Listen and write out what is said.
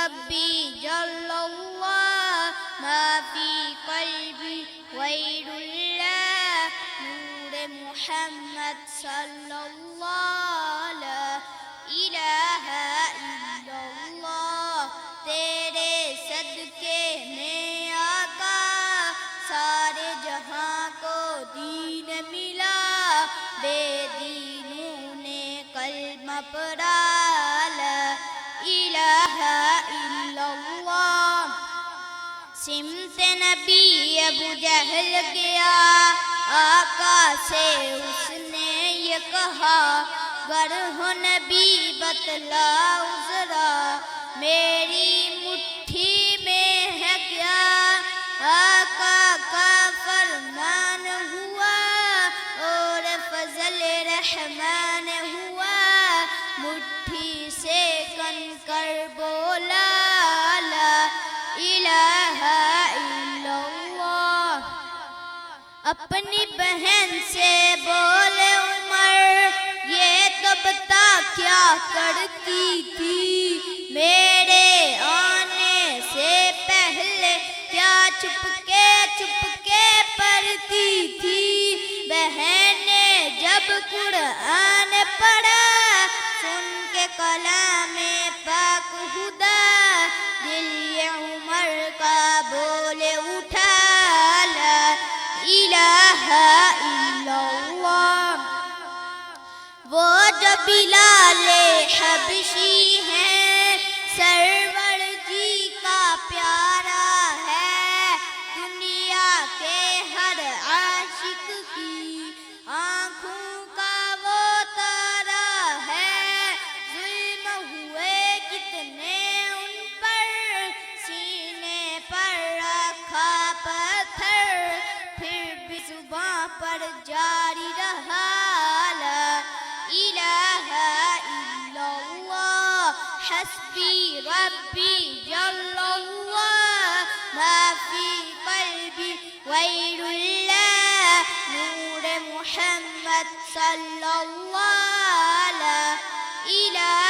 ربي جل الله ما في قلبي غير الله نور محمد صلى الله لا الہ الا اللہ تیرے صدقے میں آقا سارے جہاں کو دین ملا بے دینوں نے کلمہ پڑھا لا الہ الا اللہ سمت نبی ابو جہل گیا آقا سے اس نے یہ کہا گر ہو نبی بتلاؤ ذرا میری مٹھی میں ہے کیا آقا کا فرمان ہوا اور فضل رحمان ہوا مٹھی سے کنکر بولا لا الہ الا اللہ اپنی بہن سے بولے عمر یہ تو بتا کیا کرتی تھی میرے آنے سے پہلے کیا چپ کے پڑھتی تھی بہن نے جب قرآن پڑھا سن کے کلام پاک خدا دل یہ عمر کا بولے اٹھا لا الہ الا اللہ وہ جو بلال حبشی ہیں سرور جی کا پیارا ہے دنیا کے ہر عاشق کی آنکھوں کا وہ تارا ہے ظلم ہوئے کتنے ان پر سینے پر رکھا پتھر پھر بھی زباں پر جاری رہا لا الہ الا اللہ حسبی ربی جل اللہ ما فی قلبی غیر اللہ نور محمد صلی اللہ لا الہ